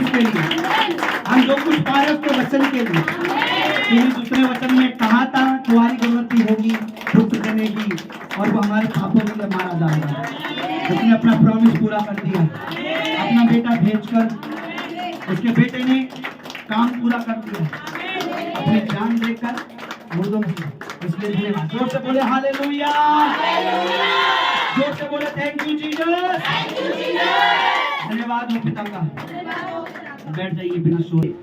किसके लिए? हम जो कुछ पा रहे हैं उसके वचन के लिए। क्योंकि दूसरे वचन में कहा था तुम्हारी गुणवत्ती होगी पुत्र देने की, और वो हमारे पापों के लिए मारा जाएगा। उसने अपना प्रॉमिस पूरा कर दिया, अपना बेटा भेजकर उसके बेटे ने काम पूरा कर दिया, अपनी जान देकर मुर्दों में। इसलिए धन्यवाद, जोर से बोले हालेलुया, जोर से बोले थैंक यू जीसस। धन्यवाद हो पिता का। बैठ जाइए बिना सोए।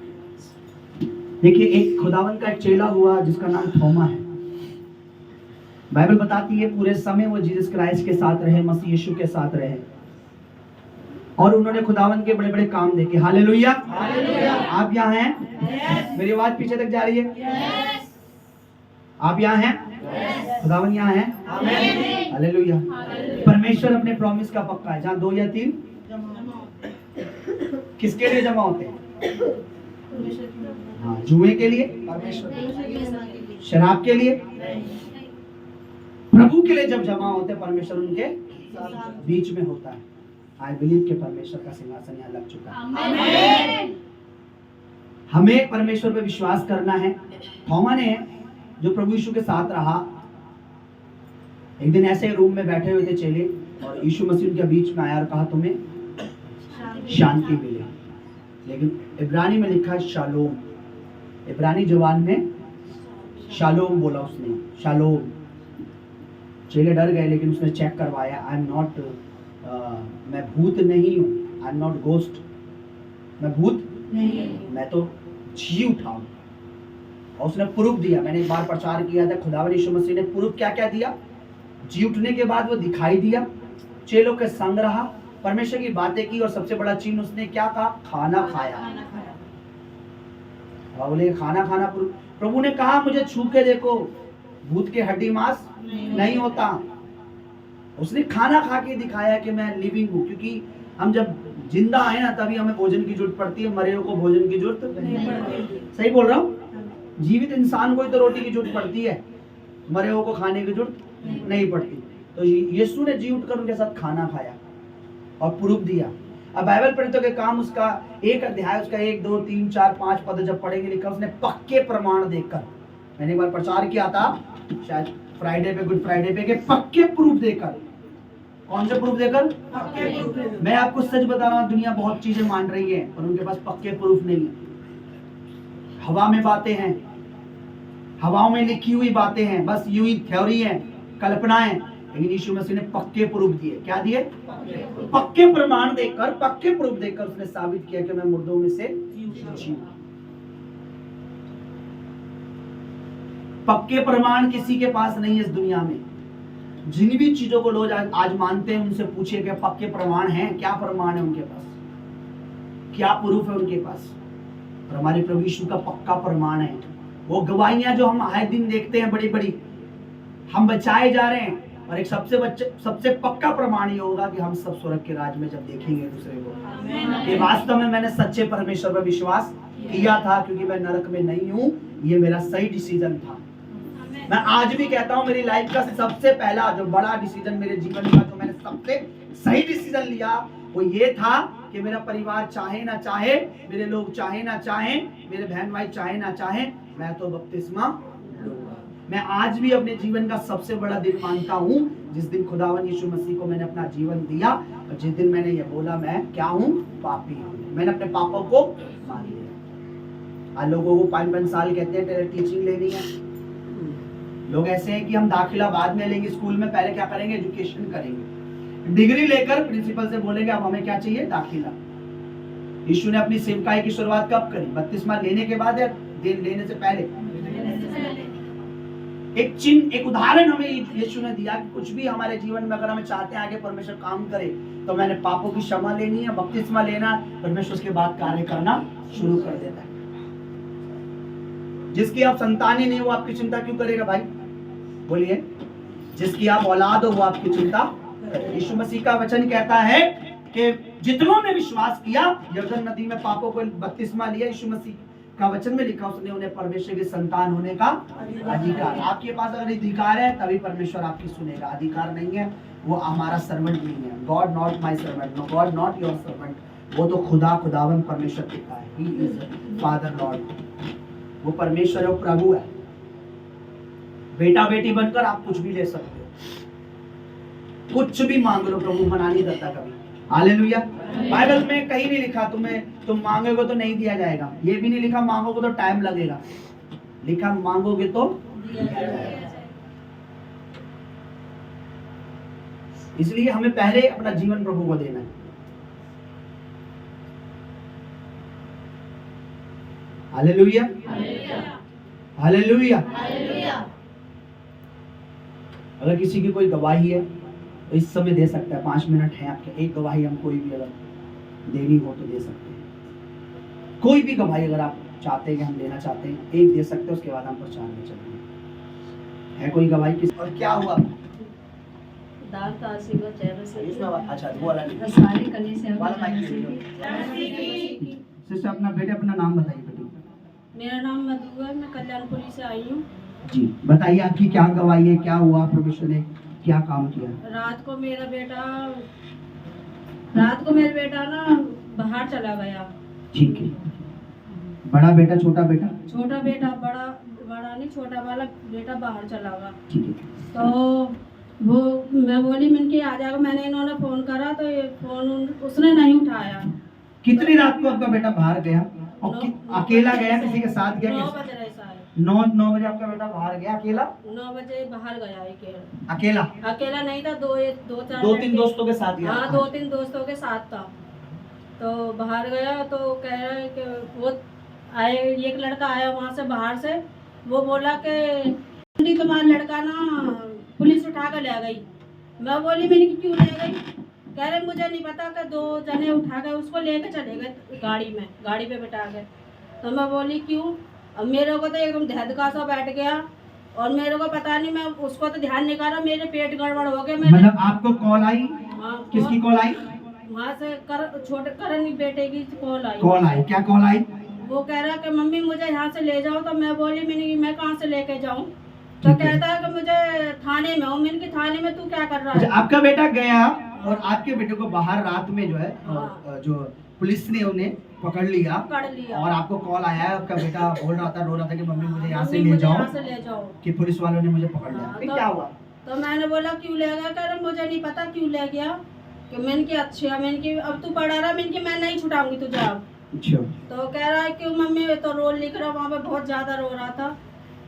देखिए, एक खुदावन का एक चेला हुआ जिसका नाम थोमा है। बाइबल बताती है पूरे समय वो जीसस क्राइस्ट के साथ रहे, मसीह यीशु के साथ रहे, और उन्होंने खुदावन के बड़े बड़े काम देखे। हालेलुया। आप यहाँ हैं? मेरी आवाज पीछे तक जा रही है? आप यहाँ हैं? खुदावन यहाँ है? हालेलुया। परमेश्वर अपने प्रॉमिस का पक्का है। जहाँ 2 या 3 किसके लिए जमा होते हैं? हाँ, जुए के लिए, शराब के लिए, प्रभु के लिए जब जमा होते परमेश्वर उनके बीच में होता है। आई बिलीव कि परमेश्वर का सिंहासन यहाँ लग चुका है। हमें परमेश्वर पे विश्वास करना है। थोमा ने, जो प्रभु यीशु के साथ रहा, एक दिन ऐसे रूम में बैठे हुए थे चेले, और यीशु मसीह उनके बीच में आया और कहा तुम्हें शांति मिले। लेकिन इब्रानी में लिखा है शालोम। इब्रानी जबान में शालोम बोला उसने, शालोम। चेले डर गए, लेकिन उसने चेक करवाया। आई एम नॉट, मैं भूत नहीं हूँ, आई एम नॉट गोस्ट, मैं भूत नहीं, मैं तो जी उठा हूँ। और उसने प्रूफ दिया। मैंने एक बार प्रचार किया था, खुदावन यीशु मसीह ने प्रूफ क्या क्या दिया। जी उठने के बाद वो दिखाई दिया, चेलों के संग रहा, परमेश्वर की बातें की, और सबसे बड़ा चिन्ह उसने क्या कहा? खाना खाया। बोले खाना खाना, प्रभु ने कहा मुझे छू के देखो, भूत के हड्डी मांस नहीं होता। उसने खाना खा के दिखाया कि मैं लिविंग हूँ। क्योंकि हम जब जिंदा है ना, तभी हमें भोजन की जरूरत पड़ती है, मरे को भोजन की जरूरत नहीं पड़ती। सही बोल रहा हूँ? जीवित इंसान को ही तो रोटी की जरूरत पड़ती है, मरे को खाने की जरूरत नहीं पड़ती। तो यीशु ने जी उठकर उनके साथ खाना खाया और प्रूफ दिया। अब बाइबल पढ़ते के काम, उसका एक अध्याय, उसका 1 2 3 4 5 पद जब पढ़ेंगे, लिखा उसने पक्के प्रमाण देकर। मैंने एक बार प्रचार किया था शायद फ्राइडे पे, गुड फ्राइडे पे, के पक्के प्रूफ देकर। कौन से प्रूफ देकर? पक्के प्रूफ। मैं आपको सच बता रहा हूँ, दुनिया बहुत चीजें मान रही है, पर उनके पास पक्के प्रूफ नहीं है। हवा में बातें हैं, हवाओं में लिखी हुई बातें हैं, बस यूं ही थ्योरी है, कल्पनाएं। लेकिन यीशु मसीह ने पक्के प्रूफ दिए। क्या दिए? पक्के प्रमाण देकर, पक्के प्रूफ देकर उसने साबित किया कि मैं मुर्दों में से जी। पक्के प्रमाण किसी के पास नहीं है इस दुनिया में। जिन भी चीजों को लोग आज मानते हैं, उनसे पूछिए कि पक्के प्रमाण हैं? क्या प्रमाण है उनके पास? क्या प्रूफ है उनके पास? और हमारे प्रभु यीशु का पक्का प्रमाण है। वो गवाहियां जो हम आए दिन देखते हैं बड़ी बड़ी, हम बचाए जा रहे हैं, और एक सबसे पक्का प्रमाण ये होगा कि हम सब स्वर्ग के राज में जब देखेंगे दूसरे को। ये वास्तव में मैंने सच्चे परमेश्वर पर विश्वास किया था, क्योंकि मैं नरक में नहीं हूँ। ये मेरा सही डिसीजन था। मैं आज भी कहता हूँ, मेरी लाइफ का सबसे पहला जो बड़ा डिसीजन मेरे जीवन का, जो मैंने सबसे सही डिसीजन लिया, वो ये था कि मेरा परिवार चाहे ना चाहे, मेरे लोग चाहे ना चाहे, मेरे बहन भाई चाहे ना चाहे, मैं तो बपतिस्मा लूंगा। मैं आज भी अपने जीवन का सबसे बड़ा दिन मानता हूँ जिस दिन खुदावन यीशु मसीह को मैंने अपना जीवन दिया, और जिस दिन मैंने ये बोला मैं क्या हूँ? पापी हूँ। मैंने अपने पापों को मान लिया। आज लोगों को 5-5 साल कहते हैं टीचिंग लेनी है। लोग ऐसे हैं कि हम दाखिला बाद में लेंगे स्कूल में, पहले क्या करेंगे? एजुकेशन करेंगे। डिग्री लेकर प्रिंसिपल से बोलेंगे अब हमें क्या चाहिए? दाखिला। यीशु ने अपनी सेवकाई की शुरुआत कब करी? बपतिस्मा लेने के बाद या लेने से पहले? एक चिन्ह, एक उदाहरण हमें यीशु ने दिया कि कुछ भी हमारे जीवन में अगर हमें चाहते हैं आगे परमेश्वर काम करे, तो मैंने पापों की क्षमा लेनी है, बपतिस्मा लेना, परमेश्वर उसके बाद कार्य करना शुरू कर देता है। जिसकी आप संतान ही नहीं, वो आपकी चिंता क्यों करेगा भाई? बोलिए। जिसकी आप औलाद हो वो आपकी चिंता करे। यीशु मसीह का वचन कहता है कि जितनों ने विश्वास किया, यरदन नदी में पापों को बपतिस्मा लिया, यीशु मसीह का वचन में लिखा उसने उन्हें परमेश्वर के संतान होने का अधिकार। आपके पास अगर अधिकार है तभी परमेश्वर आपकी सुनेगा। अधिकार नहीं है, वो हमारा सर्वेंट नहीं है। God not my servant, no God not your servant, वो तो खुदावन परमेश्वर कहता है, ही इज फादर लॉर्ड, वो परमेश्वर और प्रभु है। बेटा बेटी बनकर आप कुछ भी ले सकते हो, कुछ भी मांग लो, प्रभु मना नहीं करता कभी। हालेलुया। बाइबल में कहीं नहीं लिखा तुम मांगोगे तो नहीं दिया जाएगा, ये भी नहीं लिखा मांगोगे तो टाइम लगेगा, लिखा मांगोगे तो दिया जाएगा। इसलिए हमें पहले अपना जीवन प्रभु को देना है। Hallelujah, hallelujah. अगर किसी की कोई गवाही है तो इस समय दे सकता है, 5 मिनट है आपके। एक गवाही हम कोई भी अगर देनी हो तो दे सकते हैं। कोई भी गवाही अगर आप चाहते हैं कि हम देना चाहते हैं, एक दे सकते हैं, उसके बाद हम प्रचार में चलेंगे। है कोई गवाही किस? और क्या हुआ? अच्छा वो अलग सिस्टर, अपना बेटे अपना नाम बताइए बेटी। मेरा नाम मधु है, मैं कल्याणपुरी से आई हूँ। जी बताइए, आपकी क्या गवाही है, क्या हुआ, परमेश्वर ने क्या काम किया? रात को मेरा बेटा ना बाहर चला गया। ठीक है। बड़ा बेटा छोटा बेटा? छोटा बेटा, बड़ा नहीं, छोटा वाला बेटा बाहर चला गया। ठीक है। तो वो मैं बोली मिनकी आ जाएगा, मैंने इन्होंने फोन करा तो ये फोन उसने नहीं उठाया। कितनी रात को आपका बेटा बाहर गया? और अकेला गया, किसी के साथ गया? 9 बजे ऐसा है। 9 बजे आपका बेटा बाहर गया अकेला? 9 बजे बाहर गया अकेला नहीं था, दो तीन दोस्तों के साथ गया? हाँ, 2-3 दोस्तों के साथ था। तो बाहर गया तो कह रहा है कि वो आए, एक लड़का आया वहाँ से बाहर से, वो बोला कि तुम्हारा लड़का ना पुलिस उठा कर ले गई। मैं बोली मैंने क्यों ले गई? कह रहे मुझे नहीं पता कि 2 जने उठा गए, उसको लेके चले गए गाड़ी पे बिठा गए। तो मैं बोली क्यों? अब मेरे को तो एकदम धधका सा बैठ गया और मेरे को पता नहीं, मैं उसको तो ध्यान नहीं कर रहा, मेरे पेट गड़बड़ हो गए। मतलब आपको कॉल आई? हाँ, किसकी कॉल आई? वहाँ से छोटे करण बेटे की कॉल आई। क्या कॉल आई? वो कह रहा कि मम्मी मुझे यहाँ से ले जाओ। तो मैं बोली मैं कहाँ से लेके जाऊँ? तो कहता है कि मुझे थाने में हूँ। मैंने थाने में तू क्या कर रहा है? आपका बेटा गया और आपके बेटे को बाहर रात में जो है जो पुलिस ने उन्हें पकड़ लिया और आपको कॉल आया है, आपका बेटा बोल रहा था, रो रहा था कि मम्मी मुझे यहाँ से ले जाओ कि पुलिस वालों ने मुझे पकड़ लिया। फिर क्या हुआ? तो मैंने बोला क्यों ले गया? कह रहा मुझे नहीं पता क्यों ले गया। कि मैंने कि अच्छा, मैंने कि अब तू पढ़ा रहा, मैंने कि मैं नहीं छुड़ाऊंगी तुझे अब। तो कह रहा है क्यों मम्मी? तो रोल लिख रहा, वहाँ पे बहुत ज्यादा रो रहा था।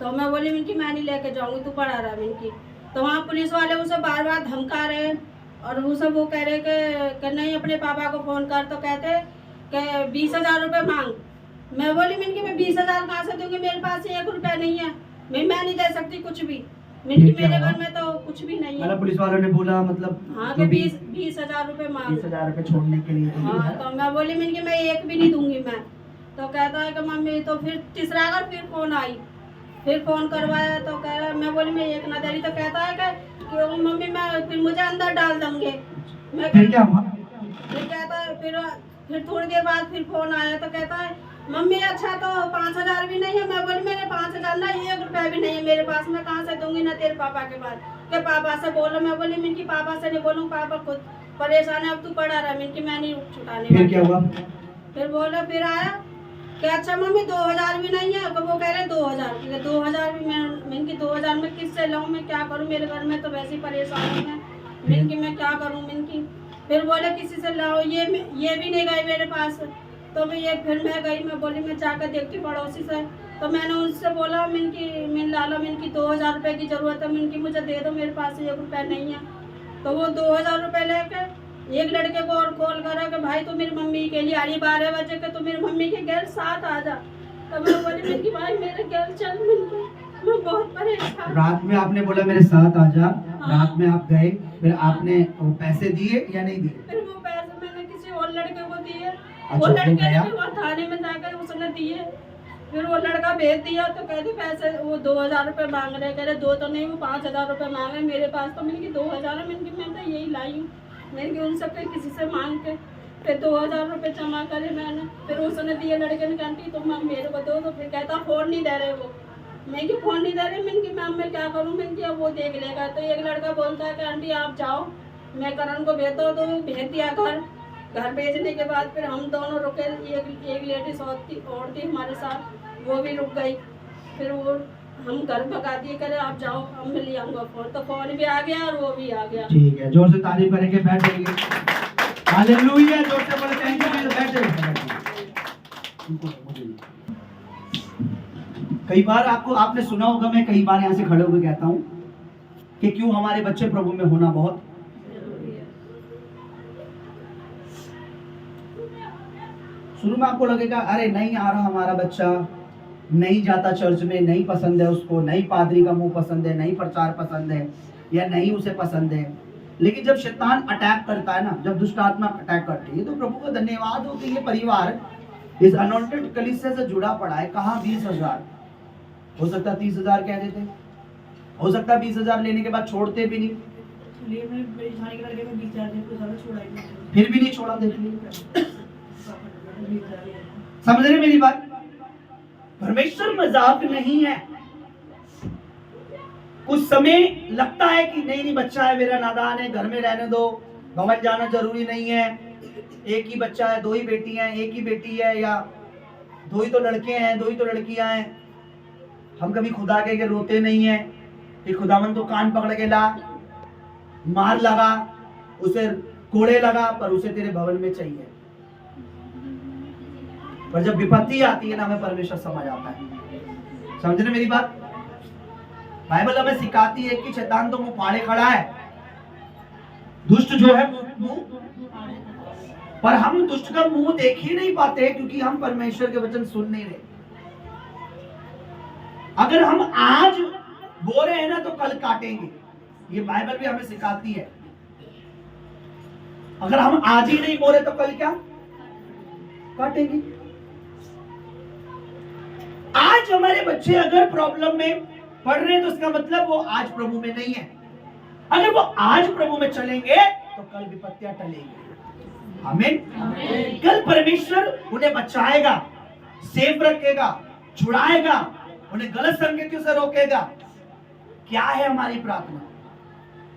तो मैं बोली मैंने कि मैं नहीं लेके जाऊंगी, तू पढ़ा रहा। मैंने की तो वहाँ पुलिस वाले उसे बार बार धमका रहे और वो कह रहे कि नहीं अपने पापा को फोन कर। तो कहते कि 20,000 रुपये मांग। मैं बोली मैंने कि मैं 20,000 कहाँ से दूंगी? मेरे पास 1 रुपया नहीं है, मैं नहीं दे सकती कुछ भी। मेरे घर में तो कुछ भी नहीं है। मतलब पुलिस वालों ने बोला मतलब हाँ कि 20,000 रुपये मांग। 20,000 रुपये छोड़ने के लिए? हाँ, तो मैं बोली मैंने कि मैं 1 भी नहीं दूंगी मैं। तो कहता है कि मम्मी, तो फिर तीसरा अगर फिर फोन आई, फिर फोन करवाया तो कह रहा, मैं बोली मैं 1 ना दे रही। तो कहता है कि मम्मी मैं फिर मुझे अंदर डाल देंगे। मैं फिर क्या हुआ? फिर कहता है फिर थोड़ी देर बाद फिर फोन आया तो कहता है मम्मी अच्छा तो 5,000 भी नहीं है। मैं बोली मेरे 5,000 ना 1 रुपया भी नहीं है मेरे पास, मैं कहाँ से दूंगी? ना तेरे पापा के पास के पापा से बोलो। मैं बोली मिनकी पापा से नहीं बोलूँ, पापा खुद परेशान है, अब तू पढ़ा रहा। मिनकी मैं नहीं छुटाने। फिर क्या हुआ? फिर बोला, फिर आया कि अच्छा मम्मी 2,000 भी नहीं है। तो वो कह रहे 2,000 2,000 भी मैं 2,000 में किससे लाऊं? मैं क्या करूं? मेरे घर में तो वैसे ही परेशान हूं मैं क्या करूं? फिर बोले किसी से लाओ, ये भी नहीं गए मेरे पास। तो फिर मैं गई, मैं बोली मैं जाकर देखती पड़ोसी से। तो मैंने उनसे बोला मिन लाला 2,000 रुपये की जरूरत है, मुझे दे दो, मेरे पास 1 रुपया नहीं है। तो वो 2,000 रुपये लेकर एक लड़के को और कॉल करा कि भाई तो मेरी मम्मी के लिए आ रही 12 बजे के, तो मेरी मम्मी के घर साथ आ जा। तो मैं बोली मिनकी भाई मेरे घर चल, मैं बहुत परेशान। रात में आपने बोला मेरे साथ आ जा। हाँ। रात में आप गए, फिर आपने वो पैसे दिए या नहीं दिए? फिर वो पैसे मैंने किसी और लड़के को दिए। वो लड़के ने थाने में जाकर उसने दिए। फिर वो लड़का भेज दिया तो कहते पैसे वो 2,000 रुपये मांग रहे। कह रहे 2 तो नहीं, वो 5,000 रुपये मांग रहे मेरे पास। तो मैंने 2,000 है, मैं तो यही लाई हूँ। मैंने उनसे किसी से मांग के फिर 2,000 रुपये जमा करे मैंने। फिर उसने दिए लड़के ने, आंटी तुम मेरे को दो। तो फिर कहता फोन नहीं दे रहे वो। मैं कि फोन नहीं दे रहे, मैंने मैम मैं क्या करूँ? मैंने कि वो देख लेगा। तो एक लड़का बोलता है कि आंटी आप जाओ, मैं करण को भेज दो। तो भेज दिया घर। घर भेजने के बाद फिर हम दोनों रुके, एक लेडीज और थी हमारे साथ, वो भी रुक गई। फिर वो हम घर भगा दिए, करे आप जाओ, हम मिल आऊंगा फोन, तो फोन भी आ गया और वो भी आ गया। ठीक है, जोर से तारीफ करेंगे, बैठ जाइए। हालेलुया, जोर से बोले थैंक यू, बैठ जाइए। कई बार आपने सुना होगा, मैं कई बार यहाँ से खड़े होकर कहता हूँ कि क्यों हमारे बच्चे प्रभु में होना बहुत जरूरी है। शुरू में आपको लगेगा अरे नहीं आ रहा हमारा बच्चा, नहीं जाता चर्च में, नहीं पसंद है उसको, नहीं पादरी का मुंह पसंद है, नहीं प्रचार पसंद है, या नहीं उसे पसंद है। लेकिन जब शैतान अटैक करता है ना, जब दुष्ट आत्मा अटैक करती है, तो प्रभु को धन्यवाद हो कि ये परिवार इस अनॉइंटेड कलीसिया से जुड़ा पड़ा है। कहाँ 20,000, हो सकता 30,000 कह देते, हो सकता 20,000 लेने के बाद छोड़ते भी नहीं, फिर भी नहीं छोड़ा देते। समझ रहे मेरी बात? परमेश्वर मजाक नहीं है। कुछ समय लगता है कि नहीं बच्चा है मेरा, नादान है, घर में रहने दो, भवन जाना जरूरी नहीं है, एक ही बच्चा है, 2 ही बेटी हैं, एक ही बेटी है, या 2 ही तो लड़के हैं, 2 ही तो लड़कियां हैं। हम कभी खुदा के रोते नहीं है कि खुदावन तो कान पकड़ के ला, मार लगा, उसे कोड़े लगा, पर उसे तेरे भवन में चाहिए। पर जब विपत्ति आती है ना, हमें परमेश्वर समझ आता है। समझ रहे मेरी बात? बाइबल हमें सिखाती है कि शैतान तो मुंह फाड़े खड़ा है, दुष्ट जो है मुंह, पर हम दुष्ट का मुंह देख ही नहीं पाते क्योंकि हम परमेश्वर के वचन सुन नहीं रहे। अगर हम आज बो रहे हैं ना तो कल काटेंगे, ये बाइबल भी हमें सिखाती है। अगर हम आज ही नहीं बो रहे तो कल क्या काटेंगे। आज हमारे बच्चे अगर प्रॉब्लम में पढ़ रहे हैं तो इसका मतलब वो आज प्रभु में नहीं है। अगर वो आज प्रभु में चलेंगे तो कल विपत्तियां टलेंगी। आमीन। कल परमेश्वर उन्हें बचाएगा, सेफ रखेगा, छुड़ाएगा, उन्हें गलत संगतियों से रोकेगा। क्या है हमारी प्रार्थना?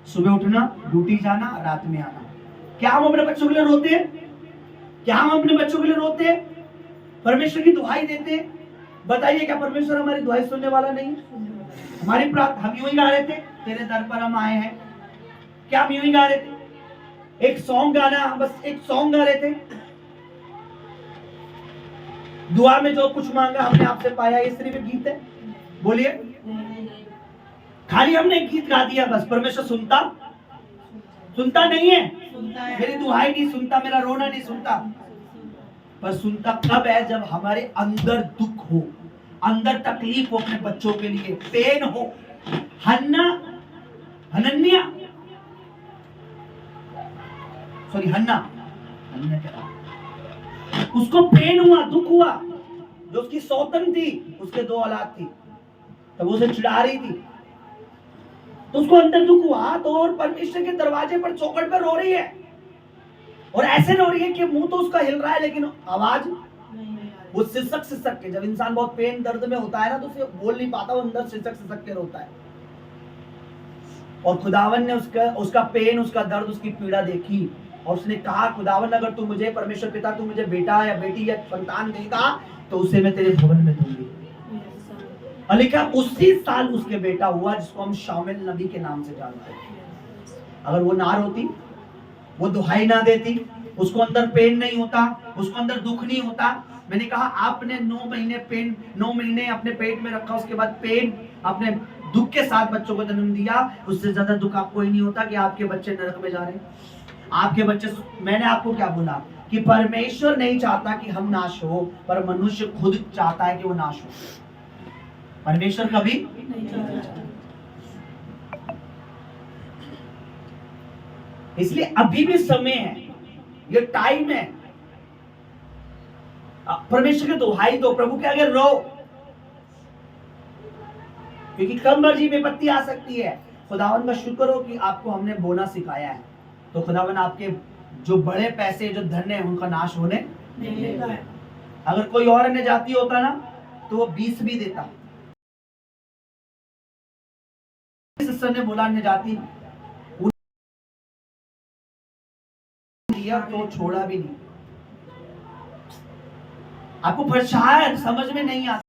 सुबह उठना, ड्यूटी जाना, रात में आना। क्या हम अपने बच्चों के लिए रोते हैं? क्या हम अपने बच्चों के लिए रोते हैं? परमेश्वर की दुहाई देते हैं? बताइए, क्या परमेश्वर हमारी दुहाई सुनने वाला नहीं? हमारी प्रार्थना हम यूं ही गा रहे थे, तेरे दर पर हम आए हैं। क्या हम यूं ही गा रहे थे? एक सॉन्ग गाना, बस एक सॉन्ग गा रहे थे। दुआ में जो कुछ मांगा हमने आपसे पाया, ये सिर्फ एक गीत है? बोलिए, खाली हमने गीत गा दिया बस। परमेश्वर सुनता नहीं है। मेरी दुहाई नहीं सुनता, मेरा रोना नहीं सुनता। पर सुनता कब है? जब हमारे अंदर दुख हो, अंदर तकलीफ हो, अपने बच्चों के लिए पेन हो। हन्ना उसको पेन हुआ, दुख हुआ। जो उसकी सौतन थी, उसके 2 औलाद थी, तब उसे चिढ़ा रही थी, तो उसको अंदर दुख हुआ। तो और परमेश्वर के दरवाजे पर, चौखट पर रो रही है, और ऐसे रो रही है कि मुंह तो उसका हिल रहा है लेकिन आवाज वो सिसक के। जब इंसान बहुत पेन दर्द में होता है ना, तो उसे बोल नहीं पाता, वो अंदर सिसक के रोता है। और खुदावन ने उसका पेन, उसका दर्द, उसकी पीड़ा देखी, और उसने कहा, खुदावन अगर तू मुझे, परमेश्वर पिता, तू मुझे बेटा या बेटी या संतान देगा तो उसे मैं तेरे भवन में दूंगी। और लिखा उसी साल उसके बेटा हुआ, जिसको हम शामिल नबी के नाम से जानते हैं। अगर वो ना रोती, वो दुहाई ना देती, उसको अंदर पेन नहीं होता, उसको अंदर दुख नहीं होता। मैंने कहा आपने 9 महीने अपने पेट में रखा, उसके बाद पेन, अपने दुख के साथ बच्चों को जन्म दिया। उससे ज्यादा दुख आपको ही नहीं होता कि आपके बच्चे नरक में जा रहे हैं, आपके बच्चे। मैंने आपको क्या बोला कि परमेश्वर नहीं चाहता कि हम नाश हो, पर मनुष्य खुद चाहता है कि वो नाश हो। परमेश्वर कभी नहीं चाहता। इसलिए अभी भी समय है, ये टाइम है। परमेश्वर के दुहाई दो, प्रभु के आगे रो, क्योंकि कब मर्जी विपत्ति आ सकती है। खुदावन का शुक्र हो कि आपको हमने बोना सिखाया है, तो खुदावन आपके जो बड़े पैसे, जो धन है, उनका नाश होने नहीं देता है। अगर कोई और अन्य जाति होता ना, तो वो 20 भी देता। सिस्टर ने बोला अन्य जाति किया तो छोड़ा भी नहीं। आपको प्रचार समझ में नहीं आता।